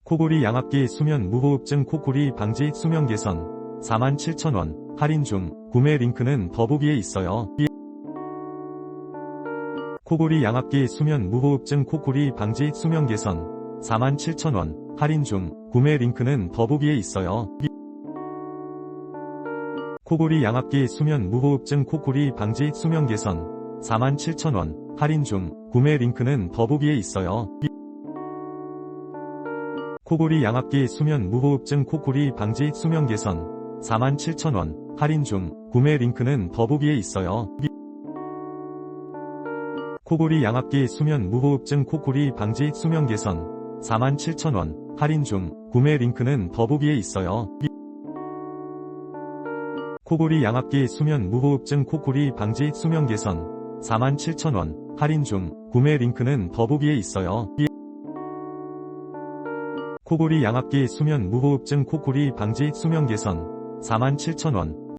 코골이 양압기 수면 무호흡증 코골이 방지 수면 개선 47,000원 할인 중. 구매 링크는 더보기에 있어요. 코골이 양압기 수면 무호흡증 코골이 방지 수면 개선 47,000원 할인 중. 구매 링크는 더보기에 있어요. 코골이 양압기 수면 무호흡증 코골이 방지 수면 개선 47,000원 할인 중. 구매 링크는 더보기에 있어요. 코골이 양압기 수면 무호흡증 코골이 방지 수면 개선 47,000원 할인 중. 구매 링크는 더보기에 있어요. 코골이 양압기 수면 무호흡증 코골이 방지 수면 개선 47,000원 할인 중. 구매 링크는 더보기에 있어요. 코골이 양압기 수면 무호흡증 코골이 방지 수면 개선 47,000원 할인 중. 구매 링크는 더보기에 있어요. 코골이 양압기 수면 무호흡증 코골이 방지 수면 개선 47,000원